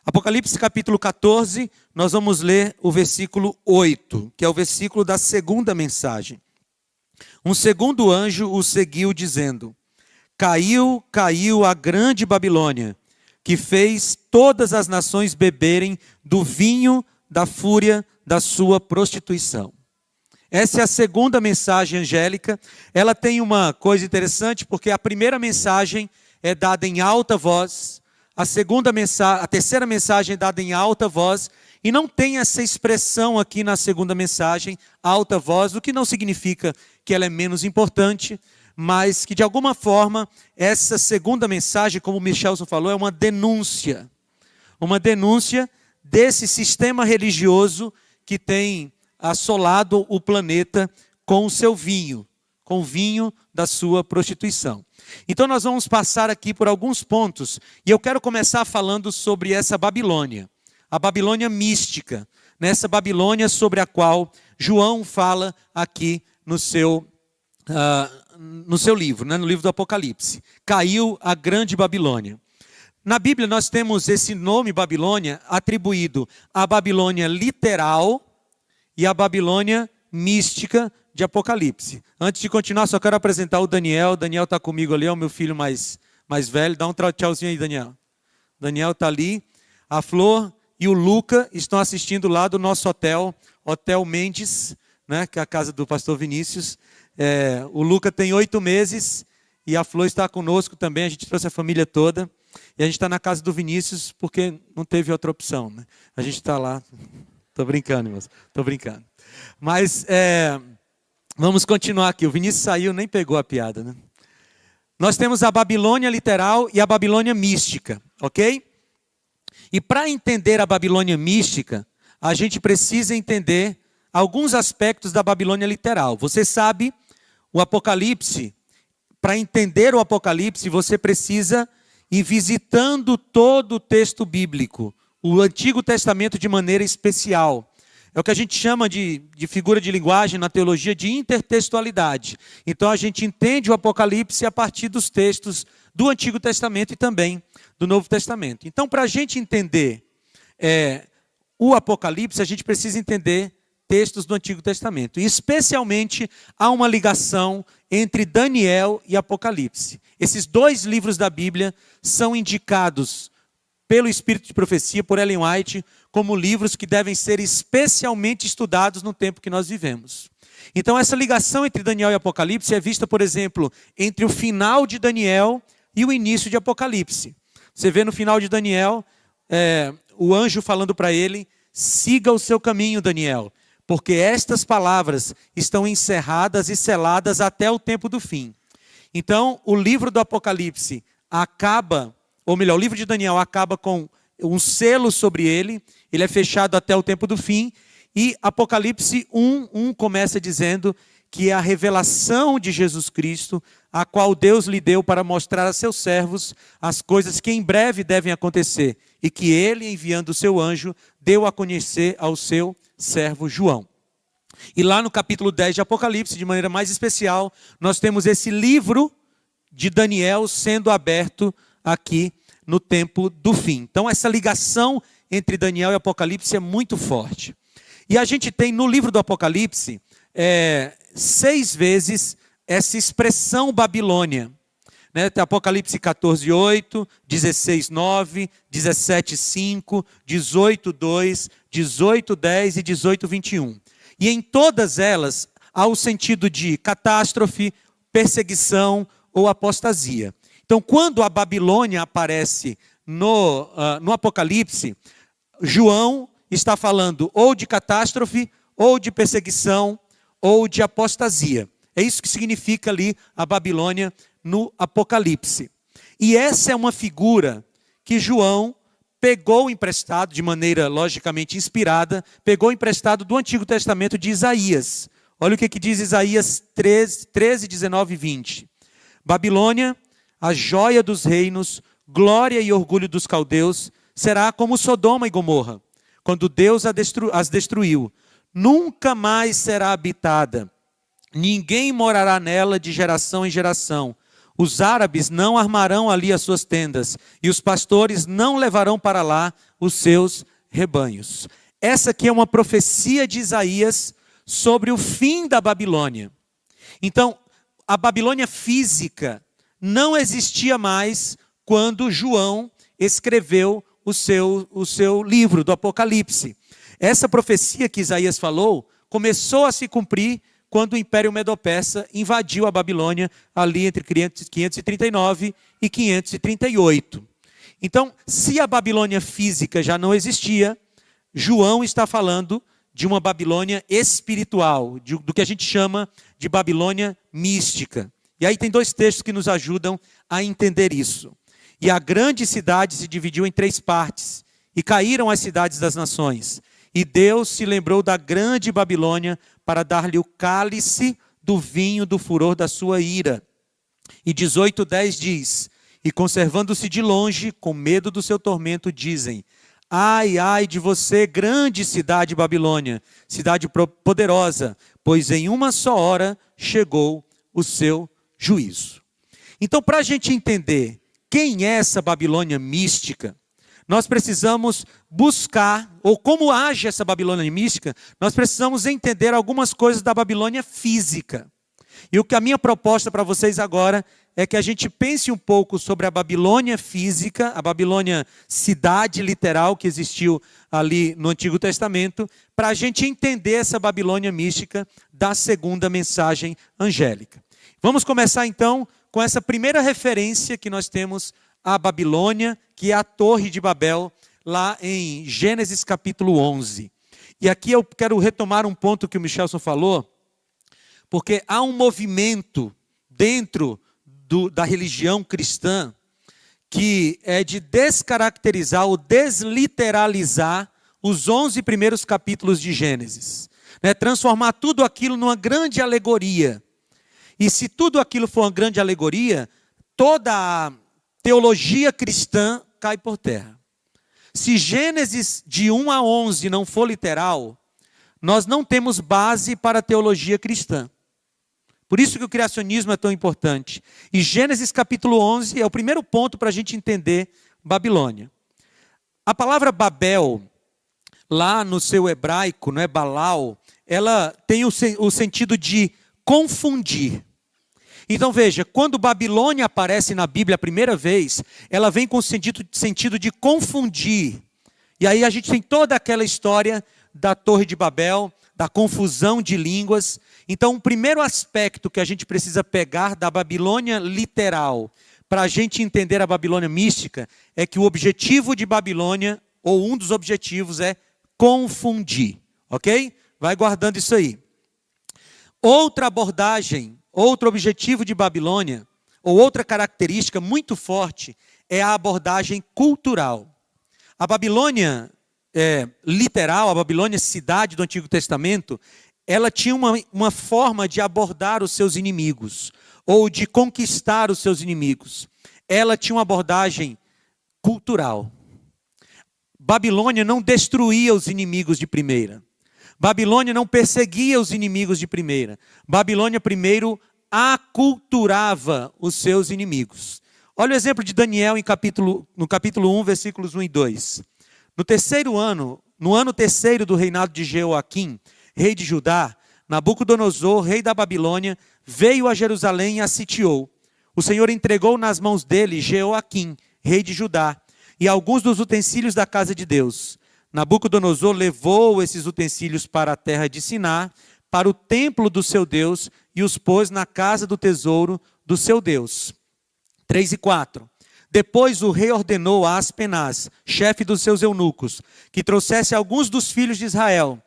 Apocalipse capítulo 14, nós vamos ler o versículo 8, que é o versículo da segunda mensagem. Um segundo anjo o seguiu dizendo: Caiu, caiu a grande Babilônia, que fez todas as nações beberem do vinho da fúria da sua prostituição. Essa é a segunda mensagem angélica. Ela tem uma coisa interessante, porque a primeira mensagem é dada em alta voz, a terceira mensagem é dada em alta voz, e não tem essa expressão aqui na segunda mensagem, alta voz, o que não significa que ela é menos importante, mas que de alguma forma, essa segunda mensagem, como o Michelson falou, é uma denúncia desse sistema religioso que tem assolado o planeta com o seu vinho, com o vinho da sua prostituição. Então nós vamos passar aqui por alguns pontos, e eu quero começar falando sobre essa Babilônia, a Babilônia mística, nessa Babilônia sobre a qual João fala aqui no seu livro, no livro do Apocalipse. Caiu a grande Babilônia. Na Bíblia nós temos esse nome Babilônia atribuído à Babilônia literal e à Babilônia mística de Apocalipse. Antes de continuar, só quero apresentar o Daniel. Daniel está comigo ali, é o meu filho mais velho. Dá um tchauzinho aí, Daniel. Daniel está ali. A Flor e o Luca estão assistindo lá do nosso hotel, Hotel Mendes, né, que é a casa do pastor Vinícius. O Luca tem 8 meses e a Flor está conosco também. A gente trouxe a família toda. E a gente está na casa do Vinícius porque não teve outra opção, né? A gente está lá. Estou brincando, irmãos. Estou brincando. Mas vamos continuar aqui. O Vinícius saiu, nem pegou a piada, né? Nós temos a Babilônia literal e a Babilônia mística, ok? E para entender a Babilônia mística, a gente precisa entender alguns aspectos da Babilônia literal. Você sabe, o Apocalipse, para entender o Apocalipse, você precisa ir visitando todo o texto bíblico, o Antigo Testamento de maneira especial. É o que a gente chama de figura de linguagem na teologia de intertextualidade. Então a gente entende o Apocalipse a partir dos textos do Antigo Testamento e também do Novo Testamento. Então, para a gente entender o Apocalipse, a gente precisa entender textos do Antigo Testamento. E especialmente há uma ligação entre Daniel e Apocalipse. Esses 2 livros da Bíblia são indicados pelo Espírito de Profecia, por Ellen White, como livros que devem ser especialmente estudados no tempo que nós vivemos. Então essa ligação entre Daniel e Apocalipse é vista, por exemplo, entre o final de Daniel e o início de Apocalipse. Você vê no final de Daniel, o anjo falando para ele: siga o seu caminho, Daniel, porque estas palavras estão encerradas e seladas até o tempo do fim. Então, o livro do Apocalipse acaba, ou melhor, o livro de Daniel acaba com um selo sobre ele, ele é fechado até o tempo do fim, e Apocalipse 1 começa dizendo que é a revelação de Jesus Cristo, a qual Deus lhe deu para mostrar a seus servos as coisas que em breve devem acontecer, e que ele, enviando o seu anjo, deu a conhecer ao seu servo João. E lá no capítulo 10 de Apocalipse, de maneira mais especial, nós temos esse livro de Daniel sendo aberto aqui no tempo do fim. Então essa ligação entre Daniel e Apocalipse é muito forte. E a gente tem no livro do Apocalipse 6 vezes essa expressão Babilônia. Tem Apocalipse 14:8, 16:9, 17:5, 18:2, 18:10 e 18:21. E em todas elas há o sentido de catástrofe, perseguição ou apostasia. Então, quando a Babilônia aparece no Apocalipse, João está falando ou de catástrofe, ou de perseguição, ou de apostasia. É isso que significa ali a Babilônia no Apocalipse. E essa é uma figura que João pegou emprestado, de maneira logicamente inspirada, pegou emprestado do Antigo Testamento de Isaías. Olha o que diz Isaías 13, 19 e 20. Babilônia, a joia dos reinos, glória e orgulho dos caldeus, será como Sodoma e Gomorra, quando Deus as destruiu. Nunca mais será habitada. Ninguém morará nela de geração em geração. Os árabes não armarão ali as suas tendas, e os pastores não levarão para lá os seus rebanhos. Essa aqui é uma profecia de Isaías sobre o fim da Babilônia. Então, a Babilônia física não existia mais quando João escreveu o seu livro do Apocalipse. Essa profecia que Isaías falou começou a se cumprir quando o Império Medo-Persa invadiu a Babilônia ali entre 539 e 538. Então, se a Babilônia física já não existia, João está falando de uma Babilônia espiritual, do que a gente chama de Babilônia mística. E aí tem dois textos que nos ajudam a entender isso. E a grande cidade se dividiu em 3 partes, e caíram as cidades das nações. E Deus se lembrou da grande Babilônia para dar-lhe o cálice do vinho do furor da sua ira. E 18:10 diz: e conservando-se de longe, com medo do seu tormento, dizem: ai, ai de você, grande cidade Babilônia, cidade poderosa, pois em uma só hora chegou o seu juízo. Então, para a gente entender quem é essa Babilônia mística, nós precisamos buscar, ou como age essa Babilônia mística, nós precisamos entender algumas coisas da Babilônia física. E o que a minha proposta para vocês agora é que a gente pense um pouco sobre a Babilônia física, a Babilônia cidade literal que existiu ali no Antigo Testamento, para a gente entender essa Babilônia mística da segunda mensagem angélica. Vamos começar então com essa primeira referência que nós temos à Babilônia, que é a Torre de Babel, lá em Gênesis capítulo 11. E aqui eu quero retomar um ponto que o Michelson falou, porque há um movimento dentro da religião cristã que é de descaracterizar ou desliteralizar os 11 primeiros capítulos de Gênesis. Transformar tudo aquilo numa grande alegoria. E se tudo aquilo for uma grande alegoria, toda a teologia cristã cai por terra. Se Gênesis de 1 a 11 não for literal, nós não temos base para a teologia cristã. Por isso que o criacionismo é tão importante. E Gênesis capítulo 11 é o primeiro ponto para a gente entender Babilônia. A palavra Babel, lá no seu hebraico, não é Balau, ela tem o sentido de confundir. Então veja, quando Babilônia aparece na Bíblia a primeira vez, ela vem com o sentido de confundir. E aí a gente tem toda aquela história da Torre de Babel, da confusão de línguas. Então o primeiro aspecto que a gente precisa pegar da Babilônia literal, para a gente entender a Babilônia mística, é que o objetivo de Babilônia, ou um dos objetivos, é confundir. Ok? Vai guardando isso aí. Outra abordagem, outro objetivo de Babilônia, ou outra característica muito forte, é a abordagem cultural. A Babilônia literal, a Babilônia cidade do Antigo Testamento, ela tinha uma forma de abordar os seus inimigos, ou de conquistar os seus inimigos. Ela tinha uma abordagem cultural. Babilônia não destruía os inimigos de primeira. Babilônia não perseguia os inimigos de primeira. Babilônia primeiro aculturava os seus inimigos. Olha o exemplo de Daniel no capítulo 1, versículos 1 e 2. No ano terceiro do reinado de Jeoaquim, rei de Judá, Nabucodonosor, rei da Babilônia, veio a Jerusalém e a sitiou. O Senhor entregou nas mãos dele Jeoaquim, rei de Judá, e alguns dos utensílios da casa de Deus. Nabucodonosor levou esses utensílios para a terra de Siná, para o templo do seu Deus, e os pôs na casa do tesouro do seu Deus. 3 e 4. Depois o rei ordenou a Aspenaz, chefe dos seus eunucos, que trouxesse alguns dos filhos de Israel,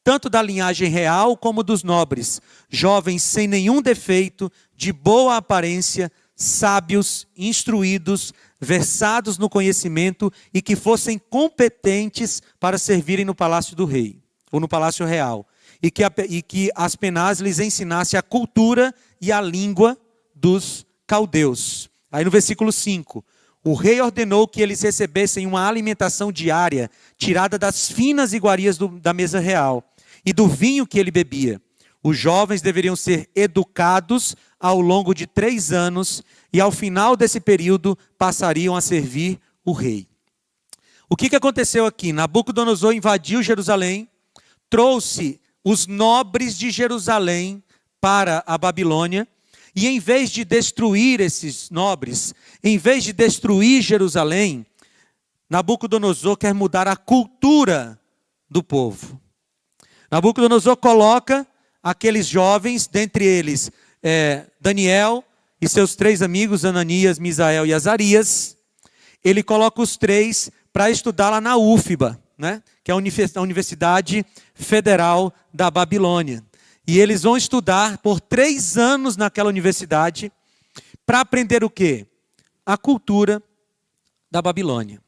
tanto da linhagem real como dos nobres, jovens sem nenhum defeito, de boa aparência, sábios, instruídos, versados no conhecimento e que fossem competentes para servirem no palácio do rei, ou no palácio real. E que Aspenaz lhes ensinasse a cultura e a língua dos caldeus. Aí no versículo 5, o rei ordenou que eles recebessem uma alimentação diária, tirada das finas iguarias da mesa real, e do vinho que ele bebia. Os jovens deveriam ser educados ao longo de 3 anos, e ao final desse período passariam a servir o rei. O que aconteceu aqui? Nabucodonosor invadiu Jerusalém, trouxe os nobres de Jerusalém para a Babilônia, e em vez de destruir esses nobres, em vez de destruir Jerusalém, Nabucodonosor quer mudar a cultura do povo. Nabucodonosor coloca aqueles jovens, dentre eles Daniel e seus 3 amigos, Ananias, Misael e Azarias. Ele coloca os 3 para estudar lá na UFBA, né? Que é a Universidade Federal da Babilônia. E eles vão estudar por 3 anos naquela universidade para aprender o quê? A cultura da Babilônia.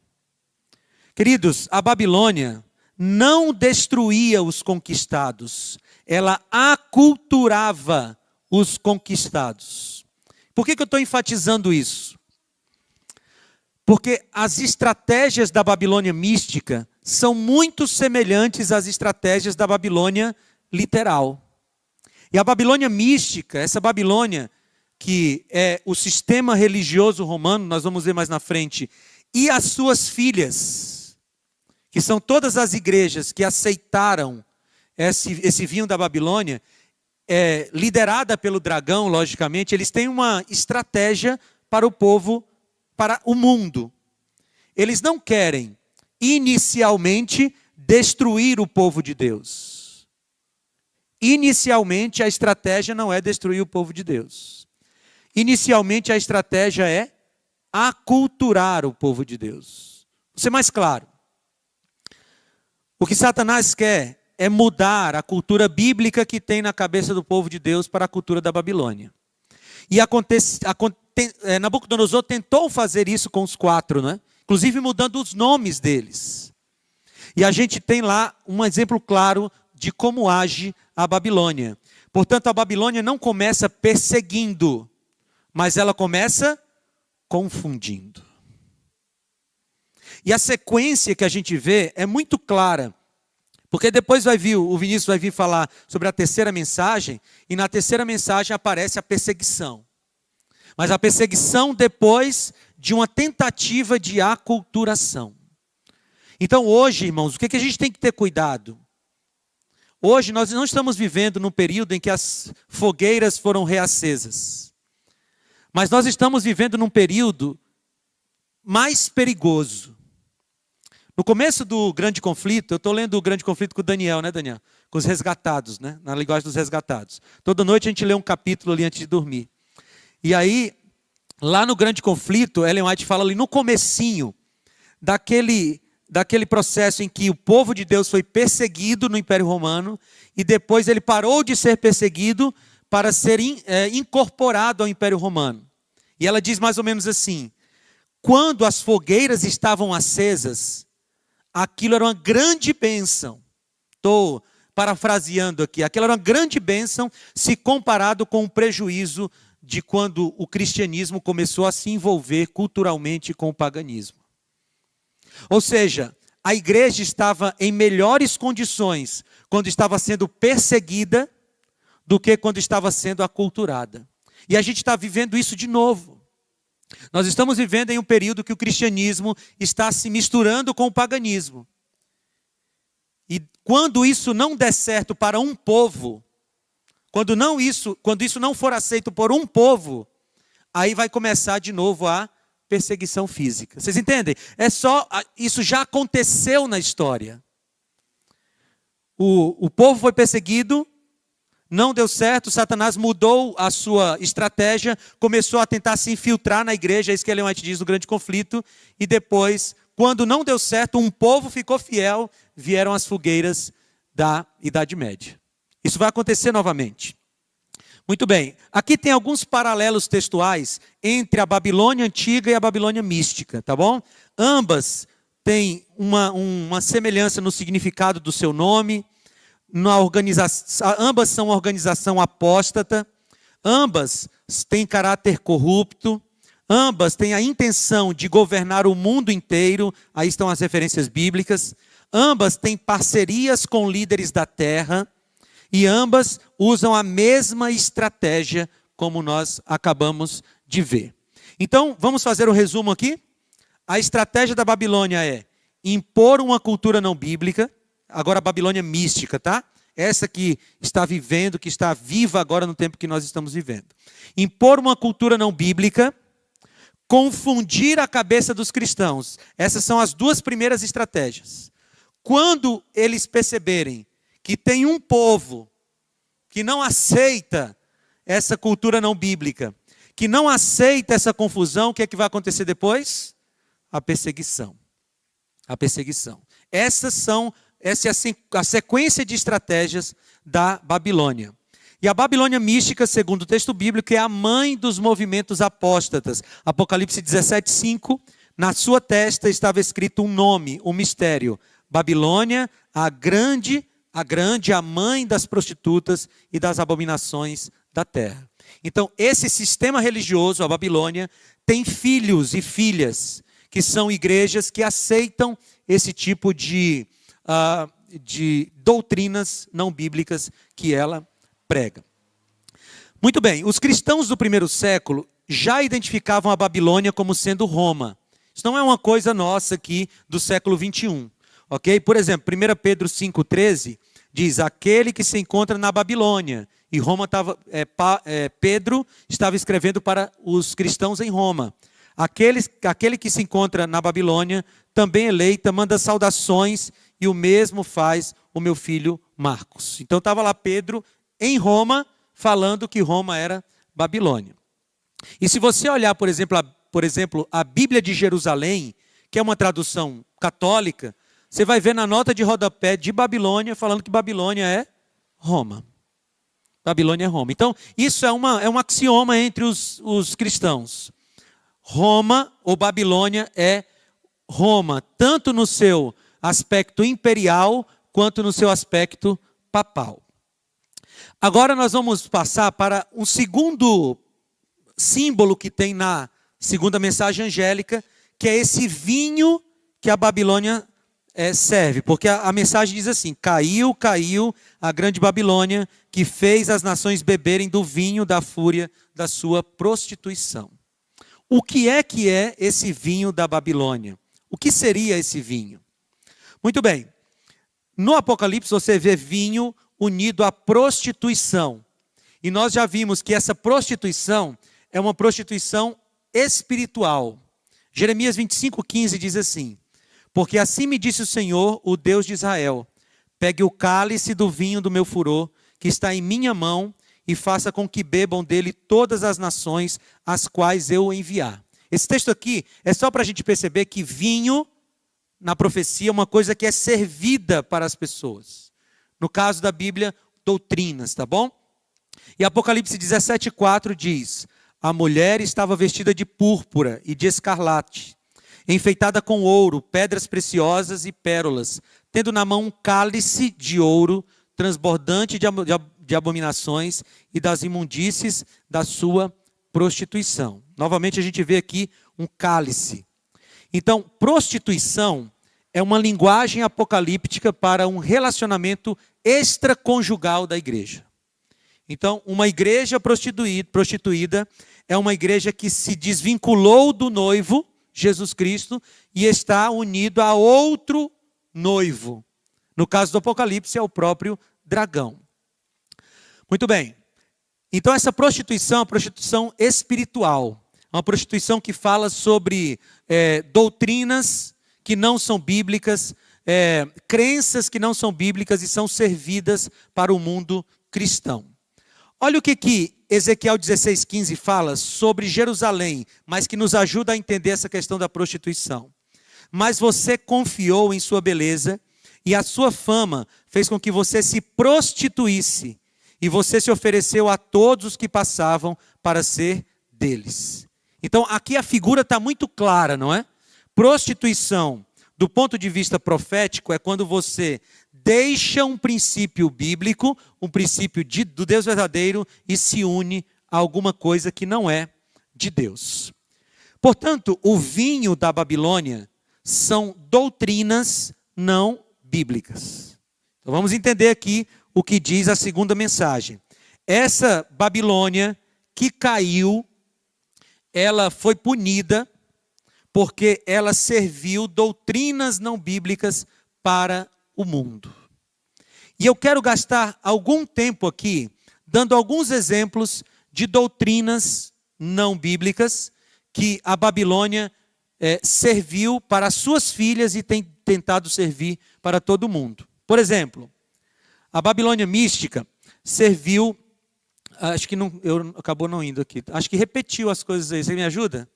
Queridos, a Babilônia não destruía os conquistados, ela aculturava os conquistados. Por que eu estou enfatizando isso? Porque as estratégias da Babilônia mística são muito semelhantes às estratégias da Babilônia literal. E a Babilônia mística, essa Babilônia que é o sistema religioso romano, nós vamos ver mais na frente, e as suas filhas, que são todas as igrejas que aceitaram esse vinho da Babilônia, liderada pelo dragão, logicamente, eles têm uma estratégia para o povo, para o mundo. Eles não querem, inicialmente, destruir o povo de Deus. Inicialmente, a estratégia não é destruir o povo de Deus. Inicialmente, a estratégia é aculturar o povo de Deus. Vou ser mais claro. O que Satanás quer é mudar a cultura bíblica que tem na cabeça do povo de Deus para a cultura da Babilônia. E Nabucodonosor tentou fazer isso com os 4, né? Inclusive mudando os nomes deles. E a gente tem lá um exemplo claro de como age a Babilônia. Portanto, a Babilônia não começa perseguindo, mas ela começa confundindo. E a sequência que a gente vê é muito clara, porque depois o Vinícius vai vir falar sobre a terceira mensagem, e na terceira mensagem aparece a perseguição. Mas a perseguição depois de uma tentativa de aculturação. Então hoje, irmãos, o que a gente tem que ter cuidado? Hoje nós não estamos vivendo num período em que as fogueiras foram reacesas. Mas nós estamos vivendo num período mais perigoso. No começo do grande conflito, eu estou lendo o grande conflito com o Daniel, né, Daniel? Com os resgatados, né? Na linguagem dos resgatados. Toda noite a gente lê um capítulo ali antes de dormir. E aí, lá no grande conflito, Ellen White fala ali no comecinho daquele processo em que o povo de Deus foi perseguido no Império Romano e depois ele parou de ser perseguido para ser incorporado ao Império Romano. E ela diz mais ou menos assim: quando as fogueiras estavam acesas, aquilo era uma grande bênção. Estou parafraseando aqui. Aquilo era uma grande bênção se comparado com o prejuízo de quando o cristianismo começou a se envolver culturalmente com o paganismo. Ou seja, a igreja estava em melhores condições quando estava sendo perseguida do que quando estava sendo aculturada. E a gente está vivendo isso de novo. Nós estamos vivendo em um período que o cristianismo está se misturando com o paganismo. E quando isso não der certo para um povo, quando isso não for aceito por um povo, aí vai começar de novo a perseguição física. Vocês entendem? Isso já aconteceu na história. O povo foi perseguido, não deu certo, Satanás mudou a sua estratégia, começou a tentar se infiltrar na igreja, é isso que Ellen White diz no grande conflito, e depois, quando não deu certo, um povo ficou fiel, vieram as fogueiras da Idade Média. Isso vai acontecer novamente. Muito bem, aqui tem alguns paralelos textuais entre a Babilônia antiga e a Babilônia mística, tá bom? Ambas têm uma semelhança no significado do seu nome, ambas são organização apóstata, ambas têm caráter corrupto, ambas têm a intenção de governar o mundo inteiro, aí estão as referências bíblicas, ambas têm parcerias com líderes da terra, e ambas usam a mesma estratégia como nós acabamos de ver. Então, vamos fazer um resumo aqui? A estratégia da Babilônia é impor uma cultura não bíblica, agora a Babilônia mística, tá? Essa que está vivendo, que está viva agora no tempo que nós estamos vivendo. Impor uma cultura não bíblica, confundir a cabeça dos cristãos. Essas são as duas primeiras estratégias. Quando eles perceberem que tem um povo que não aceita essa cultura não bíblica, que não aceita essa confusão, o que é que vai acontecer depois? A perseguição. A perseguição. Essa é a sequência de estratégias da Babilônia. E a Babilônia mística, segundo o texto bíblico, é a mãe dos movimentos apóstatas. Apocalipse 17:5, na sua testa estava escrito um nome, um mistério. Babilônia, a mãe das prostitutas e das abominações da terra. Então, esse sistema religioso, a Babilônia, tem filhos e filhas, que são igrejas que aceitam esse tipo de doutrinas não bíblicas que ela prega. Muito bem, os cristãos do primeiro século já identificavam a Babilônia como sendo Roma. Isso não é uma coisa nossa aqui do século 21. Ok? Por exemplo, 1 Pedro 5,13 diz, aquele que se encontra na Babilônia. E Pedro estava escrevendo para os cristãos em Roma. Aquele que se encontra na Babilônia, também eleita, manda saudações, e o mesmo faz o meu filho Marcos. Então estava lá Pedro em Roma, falando que Roma era Babilônia. E se você olhar, por exemplo, a Bíblia de Jerusalém, que é uma tradução católica, você vai ver na nota de rodapé de Babilônia, falando que Babilônia é Roma. Babilônia é Roma. Então, isso é um axioma entre os cristãos. Roma, ou Babilônia, é Roma, tanto no seu aspecto imperial, quanto no seu aspecto papal. Agora nós vamos passar para um segundo símbolo que tem na segunda mensagem angélica, que é esse vinho que a Babilônia serve. Porque a mensagem diz assim, caiu a grande Babilônia, que fez as nações beberem do vinho da fúria da sua prostituição. O que é esse vinho da Babilônia? O que seria esse vinho? Muito bem, no Apocalipse você vê vinho unido à prostituição. E nós já vimos que essa prostituição é uma prostituição espiritual. Jeremias 25:15 diz assim, porque assim me disse o Senhor, o Deus de Israel, pegue o cálice do vinho do meu furor, que está em minha mão, e faça com que bebam dele todas as nações, as quais eu enviar. Esse texto aqui é só para a gente perceber que vinho, na profecia, é uma coisa que é servida para as pessoas. No caso da Bíblia, doutrinas, tá bom? E Apocalipse 17:4 diz, a mulher estava vestida de púrpura e de escarlate, enfeitada com ouro, pedras preciosas e pérolas, tendo na mão um cálice de ouro, transbordante de abominações e das imundícies da sua prostituição. Novamente a gente vê aqui um cálice. Então, prostituição é uma linguagem apocalíptica para um relacionamento extraconjugal da igreja. Então, uma igreja prostituída é uma igreja que se desvinculou do noivo, Jesus Cristo, e está unido a outro noivo. No caso do Apocalipse, é o próprio dragão. Muito bem. Então, essa prostituição é uma prostituição espiritual. Uma prostituição que fala sobre doutrinas que não são bíblicas, crenças que não são bíblicas e são servidas para o mundo cristão. Olha o que Ezequiel 16:15 fala sobre Jerusalém, mas que nos ajuda a entender essa questão da prostituição. Mas você confiou em sua beleza e a sua fama fez com que você se prostituísse e você se ofereceu a todos os que passavam para ser deles. Então aqui a figura está muito clara, não é? Prostituição, do ponto de vista profético, é quando você deixa um princípio bíblico, um princípio do Deus verdadeiro e se une a alguma coisa que não é de Deus. Portanto, o vinho da Babilônia são doutrinas não bíblicas. Então vamos entender aqui o que diz a segunda mensagem. Essa Babilônia que caiu, ela foi punida porque ela serviu doutrinas não bíblicas para o mundo. E eu quero gastar algum tempo aqui, dando alguns exemplos de doutrinas não bíblicas que a Babilônia serviu para as suas filhas e tem tentado servir para todo mundo. Por exemplo, a Babilônia mística serviu, acho que não, acabou não indo aqui, acho que repetiu as coisas aí. Você me ajuda?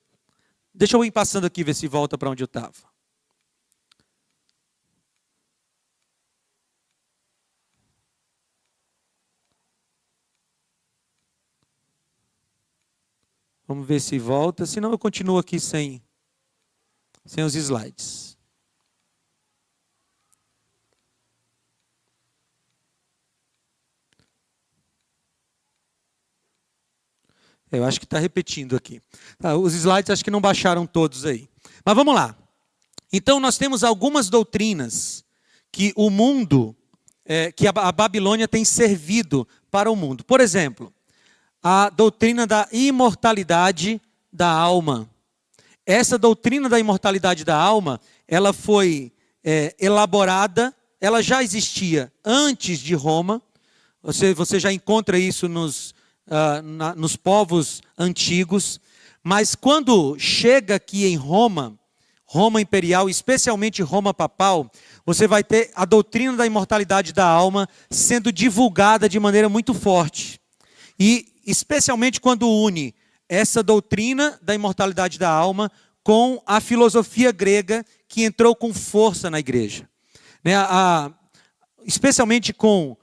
Deixa eu ir passando aqui, ver se volta para onde eu estava. Vamos ver se volta, senão eu continuo aqui sem os slides. Eu acho que está repetindo aqui. Os slides acho que não baixaram todos aí. Mas vamos lá. Então nós temos algumas doutrinas que o mundo, que a Babilônia tem servido para o mundo. Por exemplo, a doutrina da imortalidade da alma. Essa doutrina da imortalidade da alma, ela foi elaborada, ela já existia antes de Roma. Você já encontra isso nos povos antigos, mas quando chega aqui em Roma, Roma imperial, especialmente Roma papal, você vai ter a doutrina da imortalidade da alma sendo divulgada de maneira muito forte. E especialmente quando une essa doutrina da imortalidade da alma com a filosofia grega que entrou com força na igreja. Especialmente com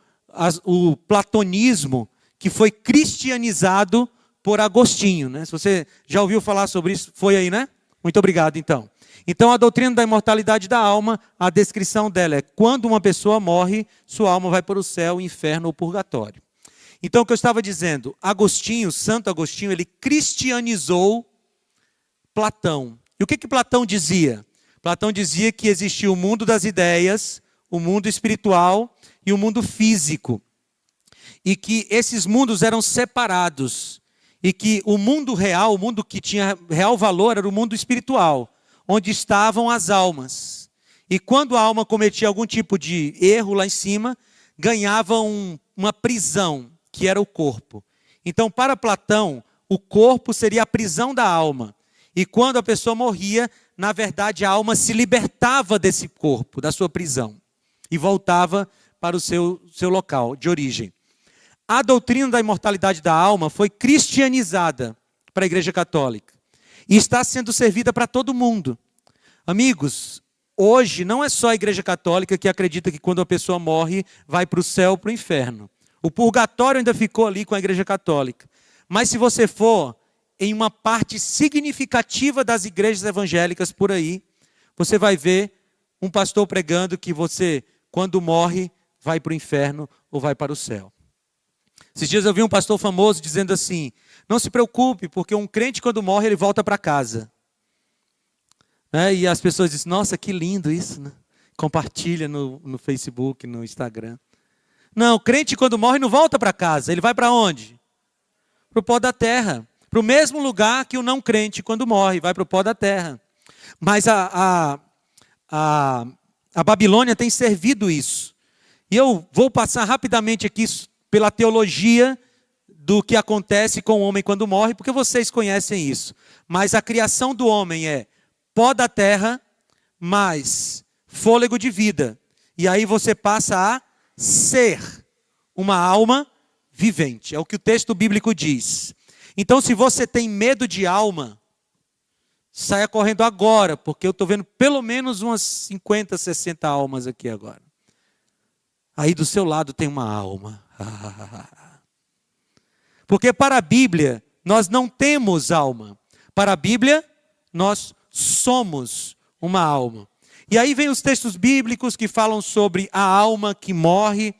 o platonismo, que foi cristianizado por Agostinho. Se você já ouviu falar sobre isso, foi aí, né? Muito obrigado, então. Então, a doutrina da imortalidade da alma, a descrição dela é: quando uma pessoa morre, sua alma vai para o céu, inferno ou purgatório. Então, o que eu estava dizendo, Agostinho, Santo Agostinho, ele cristianizou Platão. E o que Platão dizia? Platão dizia que existia o mundo das ideias, o mundo espiritual e o mundo físico. E que esses mundos eram separados. E que o mundo real, o mundo que tinha real valor, era o mundo espiritual, onde estavam as almas. E quando a alma cometia algum tipo de erro lá em cima, ganhava uma prisão, que era o corpo. Então, para Platão, o corpo seria a prisão da alma. E quando a pessoa morria, na verdade, a alma se libertava desse corpo, da sua prisão, e voltava para o seu local de origem. A doutrina da imortalidade da alma foi cristianizada para a Igreja Católica e está sendo servida para todo mundo. Amigos, hoje não é só a Igreja Católica que acredita que quando a pessoa morre, vai para o céu ou para o inferno. O purgatório ainda ficou ali com a Igreja Católica. Mas se você for em uma parte significativa das igrejas evangélicas por aí, você vai ver um pastor pregando que você, quando morre, vai para o inferno ou vai para o céu. Esses dias eu vi um pastor famoso dizendo assim: não se preocupe, porque um crente quando morre, ele volta para casa. E as pessoas dizem: nossa, que lindo isso, né? Compartilha no Facebook, no Instagram. Não, o crente quando morre não volta para casa, ele vai para onde? Para o pó da terra. Para o mesmo lugar que o não crente quando morre, vai para o pó da terra. Mas a Babilônia tem servido isso. E eu vou passar rapidamente aqui pela teologia do que acontece com o homem quando morre, porque vocês conhecem isso. Mas a criação do homem é pó da terra, mais fôlego de vida. E aí você passa a ser uma alma vivente. É o que o texto bíblico diz. Então, se você tem medo de alma, saia correndo agora, porque eu estou vendo pelo menos umas 50, 60 almas aqui agora. Aí do seu lado tem uma alma. Porque para a Bíblia, nós não temos alma. Para a Bíblia, nós somos uma alma. E aí vem os textos bíblicos que falam sobre a alma que morre.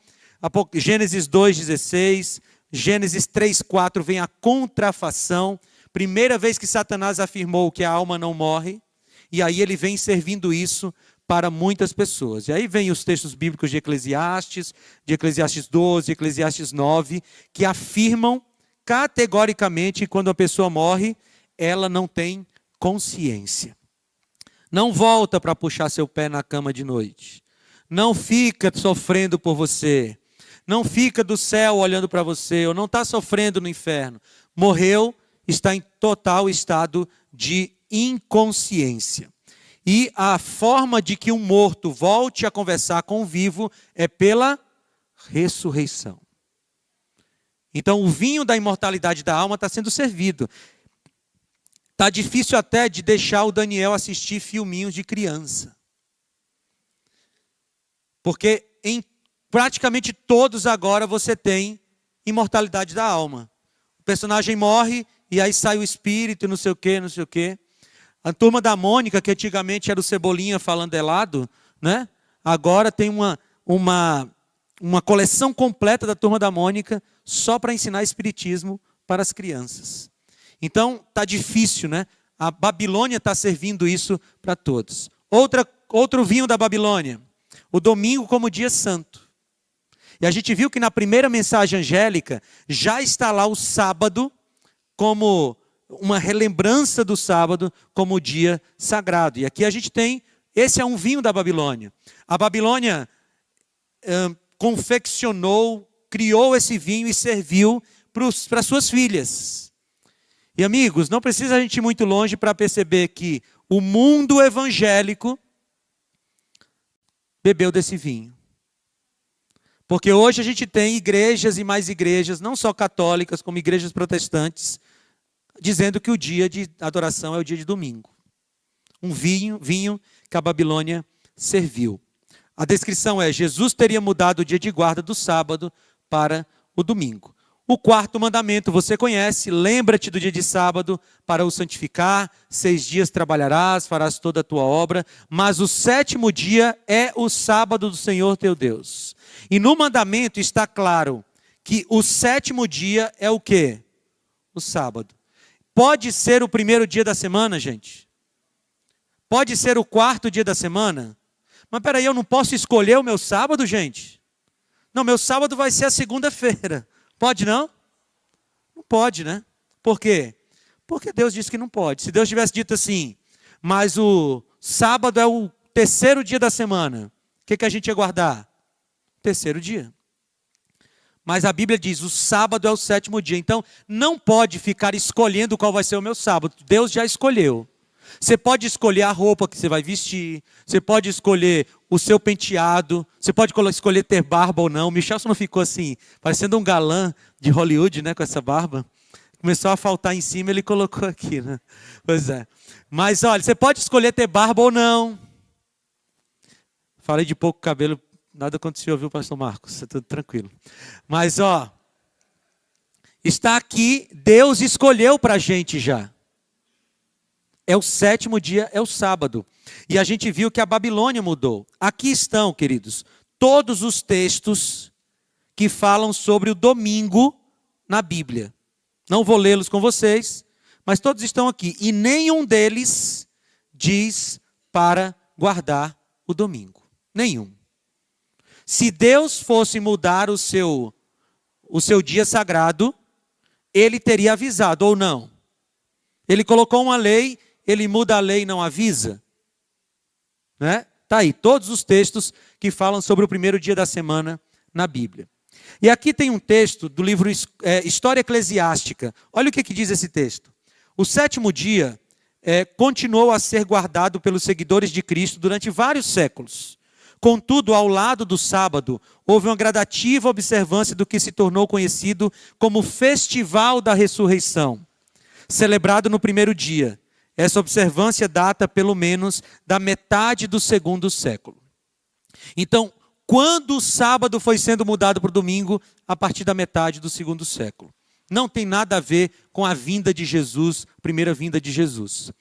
Gênesis 2,16, Gênesis 3,4 vem a contrafação. Primeira vez que Satanás afirmou que a alma não morre. E aí ele vem servindo isso para muitas pessoas. E aí vem os textos bíblicos de Eclesiastes 12, Eclesiastes 9, que afirmam categoricamente que quando a pessoa morre, ela não tem consciência. Não volta para puxar seu pé na cama de noite. Não fica sofrendo por você. Não fica do céu olhando para você, ou não está sofrendo no inferno. Morreu, está em total estado de inconsciência. E a forma de que um morto volte a conversar com o vivo é pela ressurreição. Então o vinho da imortalidade da alma está sendo servido. Está difícil até de deixar o Daniel assistir filminhos de criança. Porque em praticamente todos agora você tem imortalidade da alma. O personagem morre e aí sai o espírito, não sei o quê, não sei o quê. A turma da Mônica, que antigamente era o Cebolinha falando helado, né? Agora tem uma coleção completa da turma da Mônica só para ensinar espiritismo para as crianças. Então está difícil, né? A Babilônia está servindo isso para todos. Outro vinho da Babilônia, o domingo como dia santo. E a gente viu que na primeira mensagem angélica já está lá o sábado como uma relembrança do sábado como dia sagrado. E aqui a gente tem, esse é um vinho da Babilônia. A Babilônia confeccionou, criou esse vinho e serviu para suas filhas. E amigos, não precisa a gente ir muito longe para perceber que o mundo evangélico bebeu desse vinho. Porque hoje a gente tem igrejas e mais igrejas, não só católicas, como igrejas protestantes, dizendo que o dia de adoração é o dia de domingo. Um vinho que a Babilônia serviu. A descrição é: Jesus teria mudado o dia de guarda do sábado para o domingo. O quarto mandamento você conhece: lembra-te do dia de sábado para o santificar, 6 dias trabalharás, farás toda a tua obra, mas o sétimo dia é o sábado do Senhor teu Deus. E no mandamento está claro que o sétimo dia é o quê? O sábado. Pode ser o primeiro dia da semana, gente? Pode ser o quarto dia da semana? Mas peraí, eu não posso escolher o meu sábado, gente? Não, meu sábado vai ser a segunda-feira. Pode não? Não pode, né? Por quê? Porque Deus disse que não pode. Se Deus tivesse dito assim, mas o sábado é o terceiro dia da semana, o que a gente ia guardar? Terceiro dia. Mas a Bíblia diz, o sábado é o sétimo dia. Então, não pode ficar escolhendo qual vai ser o meu sábado. Deus já escolheu. Você pode escolher a roupa que você vai vestir. Você pode escolher o seu penteado. Você pode escolher ter barba ou não. O Michelson não ficou assim, parecendo um galã de Hollywood, né, com essa barba. Começou a faltar em cima, ele colocou aqui, né? Pois é. Mas olha, você pode escolher ter barba ou não. Falei de pouco cabelo. Nada aconteceu, viu, pastor Marcos? Está tudo tranquilo. Mas, está aqui, Deus escolheu para a gente já. É o sétimo dia, é o sábado. E a gente viu que a Babilônia mudou. Aqui estão, queridos, todos os textos que falam sobre o domingo na Bíblia. Não vou lê-los com vocês, mas todos estão aqui. E nenhum deles diz para guardar o domingo. Nenhum. Se Deus fosse mudar o seu dia sagrado, Ele teria avisado, ou não? Ele colocou uma lei, Ele muda a lei e não avisa? Né? Está aí, todos os textos que falam sobre o primeiro dia da semana na Bíblia. E aqui tem um texto do livro História Eclesiástica. Olha o que diz esse texto. O sétimo dia continuou a ser guardado pelos seguidores de Cristo durante vários séculos. Contudo, ao lado do sábado, houve uma gradativa observância do que se tornou conhecido como Festival da Ressurreição, celebrado no primeiro dia. Essa observância data pelo menos da metade do segundo século. Então, quando o sábado foi sendo mudado para o domingo? A partir da metade do segundo século. Não tem nada a ver com a vinda de Jesus, primeira vinda de Jesus.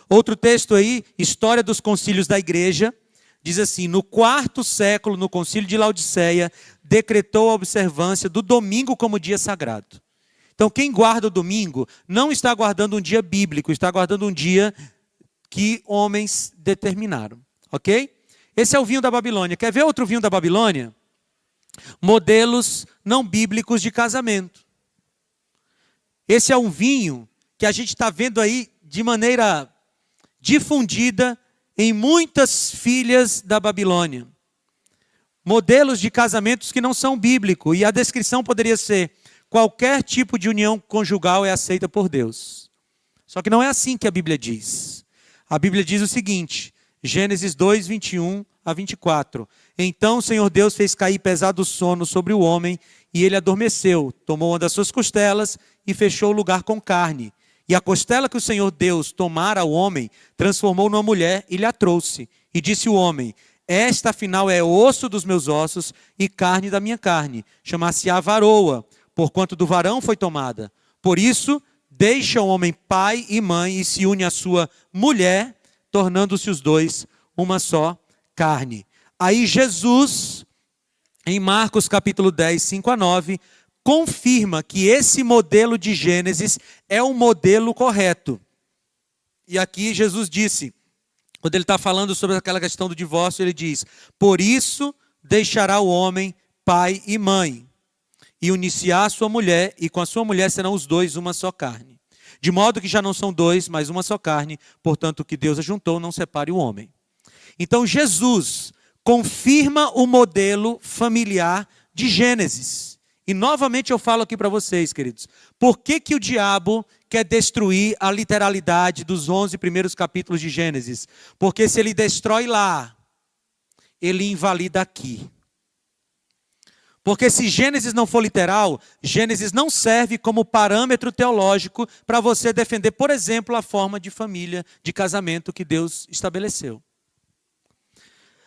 Outro texto aí, História dos Concílios da Igreja, diz assim: no 4º século, no concílio de Laodiceia, decretou a observância do domingo como dia sagrado. Então, quem guarda o domingo não está guardando um dia bíblico, está guardando um dia que homens determinaram. Ok? Esse é o vinho da Babilônia. Quer ver outro vinho da Babilônia? Modelos não bíblicos de casamento. Esse é um vinho que a gente está vendo aí de maneira difundida em muitas filhas da Babilônia. Modelos de casamentos que não são bíblicos. E a descrição poderia ser: qualquer tipo de união conjugal é aceita por Deus. Só que não é assim que a Bíblia diz. A Bíblia diz o seguinte, Gênesis 2, 21 a 24. Então o Senhor Deus fez cair pesado sono sobre o homem, e ele adormeceu, tomou uma das suas costelas e fechou o lugar com carne. E a costela que o Senhor Deus tomara ao homem, transformou numa mulher e lhe a trouxe. E disse o homem: esta afinal é osso dos meus ossos e carne da minha carne. Chamar-se-á varoa, porquanto do varão foi tomada. Por isso, deixa o homem pai e mãe e se une à sua mulher, tornando-se os dois uma só carne. Aí Jesus, em Marcos capítulo 10, 5 a 9, confirma que esse modelo de Gênesis é o modelo correto. E aqui Jesus disse, quando ele está falando sobre aquela questão do divórcio, ele diz: por isso deixará o homem pai e mãe, e unir-se-á a sua mulher, e com a sua mulher serão os dois uma só carne. De modo que já não são dois, mas uma só carne, portanto o que Deus ajuntou não separe o homem. Então Jesus confirma o modelo familiar de Gênesis. E novamente eu falo aqui para vocês, queridos, por que o diabo quer destruir a literalidade dos 11 primeiros capítulos de Gênesis? Porque se ele destrói lá, ele invalida aqui. Porque se Gênesis não for literal, Gênesis não serve como parâmetro teológico para você defender, por exemplo, a forma de família, de casamento que Deus estabeleceu.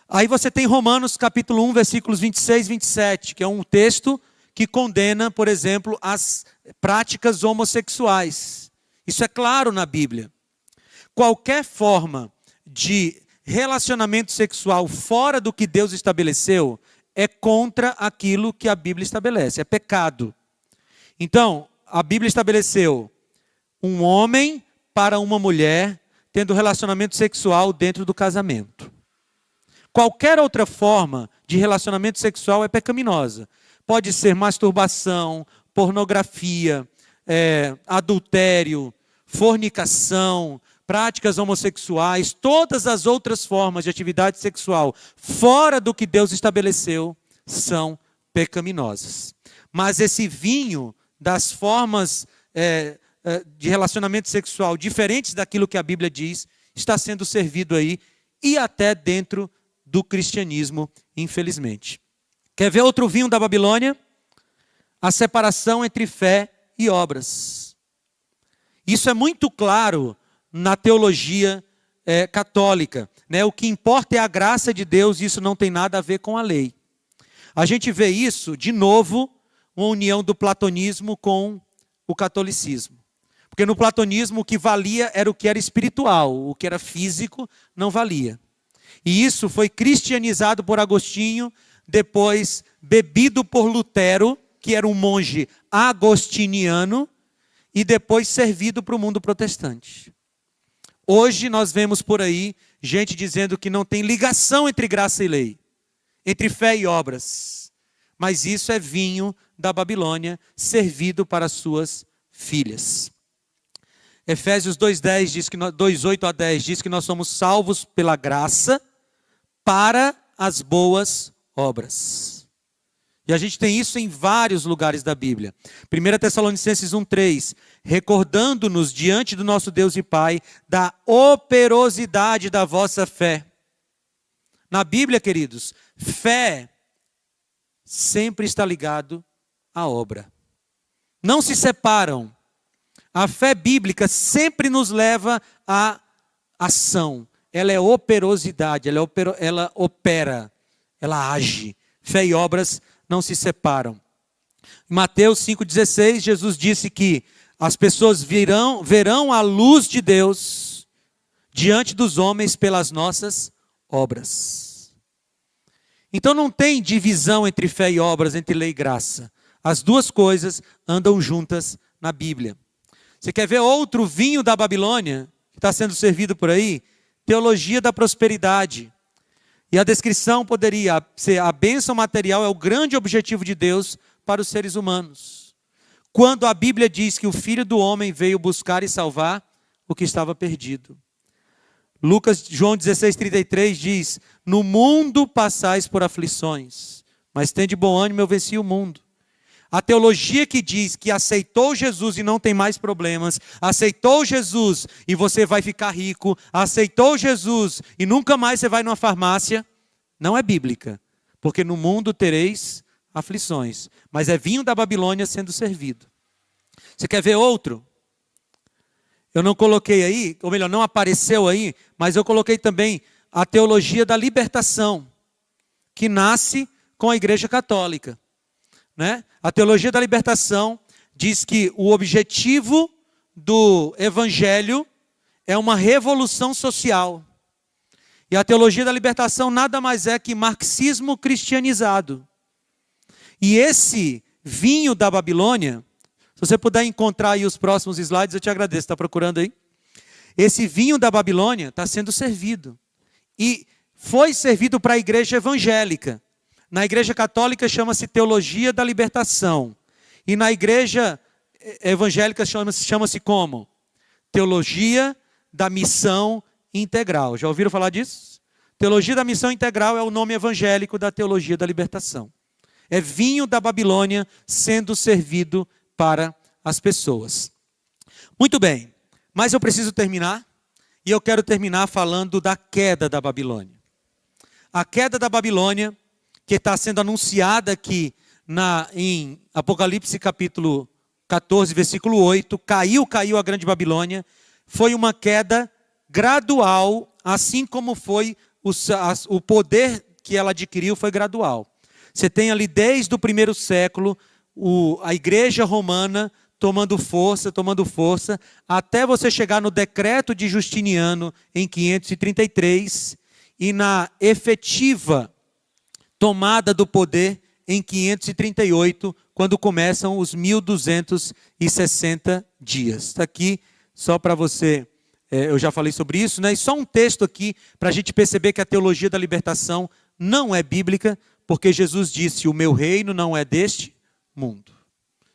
Aí você tem Romanos capítulo 1, versículos 26 e 27, que é um texto que condena, por exemplo, as práticas homossexuais. Isso é claro na Bíblia. Qualquer forma de relacionamento sexual fora do que Deus estabeleceu é contra aquilo que a Bíblia estabelece, é pecado. Então, a Bíblia estabeleceu um homem para uma mulher tendo relacionamento sexual dentro do casamento. Qualquer outra forma de relacionamento sexual é pecaminosa. Pode ser masturbação, pornografia, adultério, fornicação, práticas homossexuais, todas as outras formas de atividade sexual fora do que Deus estabeleceu são pecaminosas. Mas esse vinho das formas de relacionamento sexual diferentes daquilo que a Bíblia diz, está sendo servido aí e até dentro do cristianismo, infelizmente. Quer ver outro vinho da Babilônia? A separação entre fé e obras. Isso é muito claro na teologia católica. Né? O que importa é a graça de Deus, e isso não tem nada a ver com a lei. A gente vê isso, de novo, uma união do platonismo com o catolicismo. Porque no platonismo o que valia era o que era espiritual, o que era físico não valia. E isso foi cristianizado por Agostinho, depois bebido por Lutero, que era um monge agostiniano, e depois servido para o mundo protestante. Hoje nós vemos por aí gente dizendo que não tem ligação entre graça e lei, entre fé e obras. Mas isso é vinho da Babilônia, servido para suas filhas. Efésios 2:10 diz que 2:8 a 10 diz que nós somos salvos pela graça para as boas obras. E a gente tem isso em vários lugares da Bíblia. 1 Tessalonicenses 1:3, recordando-nos diante do nosso Deus e Pai da operosidade da vossa fé. Na Bíblia, queridos, fé sempre está ligado à obra. Não se separam. A fé bíblica sempre nos leva à ação. Ela é operosidade, ela opera, ela age. Fé e obras não se separam. Em Mateus 5,16, Jesus disse que as pessoas verão a luz de Deus diante dos homens pelas nossas obras. Então não tem divisão entre fé e obras, entre lei e graça. As duas coisas andam juntas na Bíblia. Você quer ver outro vinho da Babilônia que está sendo servido por aí? Teologia da prosperidade. E a descrição poderia ser: a bênção material é o grande objetivo de Deus para os seres humanos. quando a Bíblia diz que o Filho do Homem veio buscar e salvar o que estava perdido. João 16:33 diz: no mundo passais por aflições, mas tende bom ânimo, eu venci o mundo. A teologia que diz que aceitou Jesus e não tem mais problemas, aceitou Jesus e você vai ficar rico, aceitou Jesus e nunca mais você vai numa farmácia, não é bíblica. Porque no mundo tereis aflições, mas é vinho da Babilônia sendo servido. Você quer ver outro? Eu não coloquei aí, ou melhor, não apareceu aí, mas eu coloquei também a teologia da libertação, que nasce com a Igreja Católica. Né? A teologia da libertação diz que o objetivo do Evangelho é uma revolução social. E a teologia da libertação nada mais é que marxismo cristianizado. E esse vinho da Babilônia, se você puder encontrar aí os próximos slides, eu te agradeço. Está procurando aí? Esse vinho da Babilônia está sendo servido. E foi servido para a igreja evangélica. Na igreja católica chama-se teologia da libertação. E na igreja evangélica chama-se como? Teologia da missão integral. Já ouviram falar disso? Teologia da missão integral é o nome evangélico da teologia da libertação. É vinho da Babilônia sendo servido para as pessoas. Muito bem, mas eu preciso terminar. E eu quero terminar falando da queda da Babilônia. A queda da Babilônia, que está sendo anunciada aqui em Apocalipse capítulo 14, versículo 8, caiu a grande Babilônia, foi uma queda gradual, assim como foi o poder que ela adquiriu foi gradual. Você tem ali desde o primeiro século, a igreja romana tomando força, até você chegar no decreto de Justiniano em 533 e na efetiva tomada do poder em 538, quando começam os 1260 dias. Está aqui só para você, eu já falei sobre isso, né? E só um texto aqui para a gente perceber que a teologia da libertação não é bíblica, porque Jesus disse: o meu reino não é deste mundo.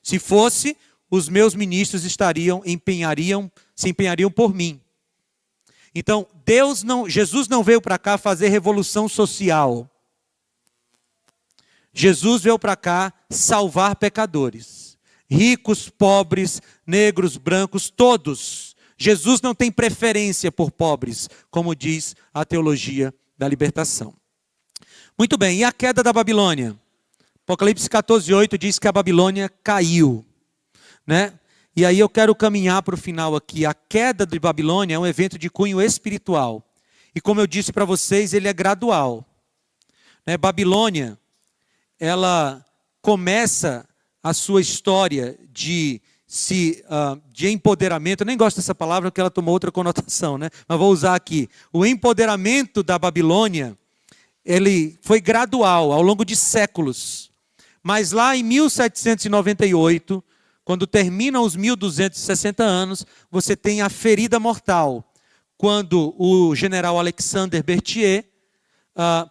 Se fosse, os meus ministros se empenhariam por mim. Então, Jesus não veio para cá fazer revolução social. Jesus veio para cá salvar pecadores. Ricos, pobres, negros, brancos, todos. Jesus não tem preferência por pobres, como diz a teologia da libertação. Muito bem, e a queda da Babilônia? Apocalipse 14:8 diz que a Babilônia caiu. Né? E aí eu quero caminhar para o final aqui. A queda de Babilônia é um evento de cunho espiritual. E como eu disse para vocês, ele é gradual. Né? Babilônia, ela começa a sua história de empoderamento. Eu nem gosto dessa palavra porque ela tomou outra conotação, né? Mas vou usar aqui. O empoderamento da Babilônia, ele foi gradual, ao longo de séculos. Mas lá em 1798, quando terminam os 1260 anos, você tem a ferida mortal. Quando o general Alexander Berthier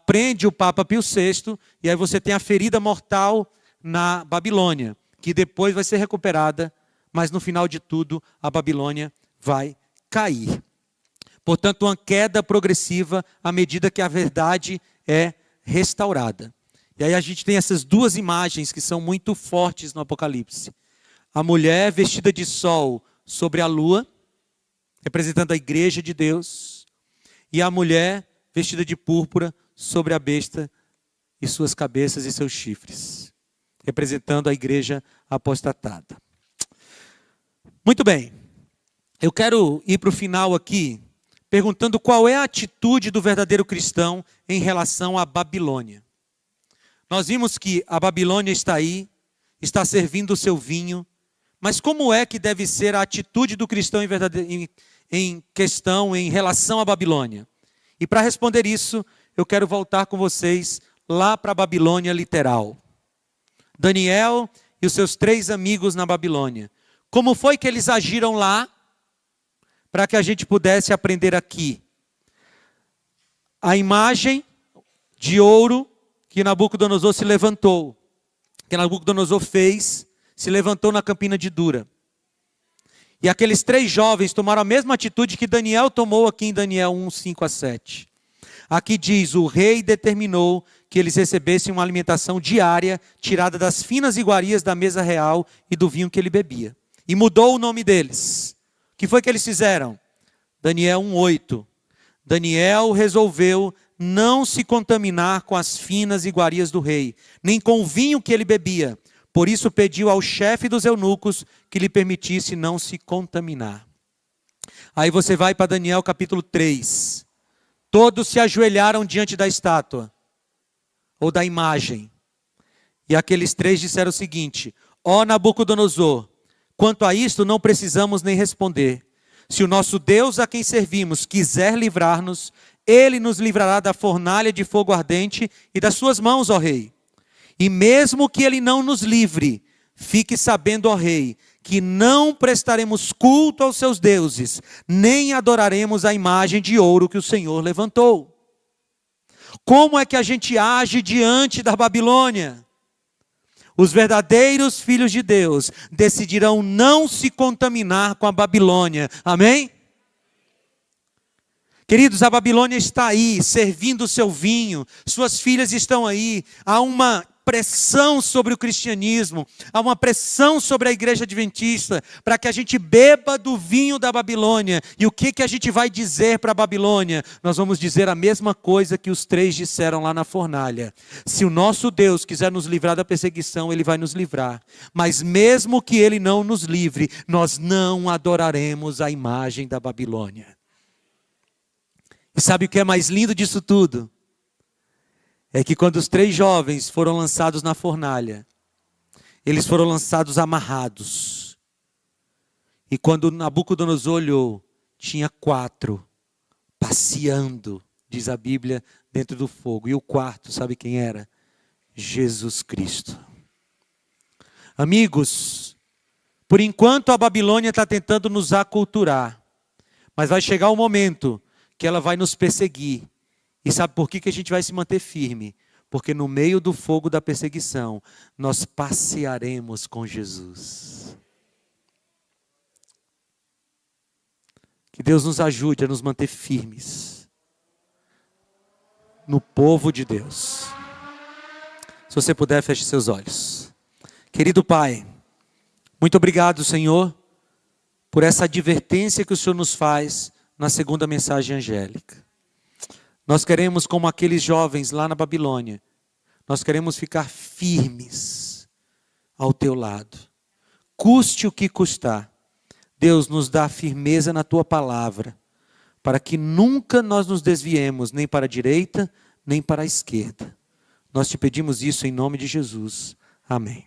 prende o Papa Pio VI, e aí você tem a ferida mortal na Babilônia, que depois vai ser recuperada, mas no final de tudo, a Babilônia vai cair. Portanto, uma queda progressiva à medida que a verdade é restaurada. E aí a gente tem essas duas imagens que são muito fortes no Apocalipse. A mulher vestida de sol sobre a lua, representando a igreja de Deus, e a mulher vestida de púrpura sobre a besta e suas cabeças e seus chifres, representando a igreja apostatada. Muito bem, eu quero ir para o final aqui, perguntando qual é a atitude do verdadeiro cristão em relação à Babilônia. Nós vimos que a Babilônia está aí, está servindo o seu vinho, mas como é que deve ser a atitude do cristão em relação à Babilônia? E para responder isso, eu quero voltar com vocês lá para a Babilônia literal. Daniel e os seus 3 amigos na Babilônia. Como foi que eles agiram lá para que a gente pudesse aprender aqui? A imagem de ouro que Nabucodonosor se levantou, que Nabucodonosor fez, se levantou na campina de Dura. E aqueles 3 jovens tomaram a mesma atitude que Daniel tomou aqui em Daniel 1, 5 a 7. Aqui diz, o rei determinou que eles recebessem uma alimentação diária, tirada das finas iguarias da mesa real e do vinho que ele bebia. E mudou o nome deles. O que foi que eles fizeram? Daniel 1:8. Daniel resolveu não se contaminar com as finas iguarias do rei, nem com o vinho que ele bebia. Por isso pediu ao chefe dos eunucos que lhe permitisse não se contaminar. Aí você vai para Daniel capítulo 3. Todos se ajoelharam diante da estátua, ou da imagem. E aqueles 3 disseram o seguinte: ó Nabucodonosor, quanto a isto não precisamos nem responder. Se o nosso Deus a quem servimos quiser livrar-nos, Ele nos livrará da fornalha de fogo ardente e das suas mãos, ó rei. E mesmo que Ele não nos livre, fique sabendo, ó rei, que não prestaremos culto aos seus deuses, nem adoraremos a imagem de ouro que o Senhor levantou. Como é que a gente age diante da Babilônia? Os verdadeiros filhos de Deus decidirão não se contaminar com a Babilônia. Amém? Queridos, a Babilônia está aí, servindo o seu vinho. Suas filhas estão aí. Há uma pressão sobre o cristianismo. Há uma pressão sobre a igreja adventista para que a gente beba do vinho da Babilônia. E o que a gente vai dizer para a Babilônia? Nós vamos dizer a mesma coisa que os 3 disseram lá na fornalha. Se o nosso Deus quiser nos livrar da perseguição, Ele vai nos livrar. Mas mesmo que Ele não nos livre, nós não adoraremos a imagem da Babilônia. E sabe o que é mais lindo disso tudo? É que quando os 3 jovens foram lançados na fornalha, eles foram lançados amarrados. E quando Nabucodonosor olhou, tinha 4 passeando, diz a Bíblia, dentro do fogo. E o 4, sabe quem era? Jesus Cristo. Amigos, por enquanto a Babilônia está tentando nos aculturar, mas vai chegar o momento que ela vai nos perseguir. E sabe por que a gente vai se manter firme? Porque no meio do fogo da perseguição, nós passearemos com Jesus. Que Deus nos ajude a nos manter firmes no povo de Deus. Se você puder, feche seus olhos. Querido Pai, muito obrigado, Senhor, por essa advertência que o Senhor nos faz na segunda mensagem angélica. Nós queremos, como aqueles jovens lá na Babilônia, nós queremos ficar firmes ao teu lado. Custe o que custar. Deus, nos dá firmeza na tua palavra, para que nunca nós nos desviemos, nem para a direita, nem para a esquerda. Nós te pedimos isso em nome de Jesus. Amém.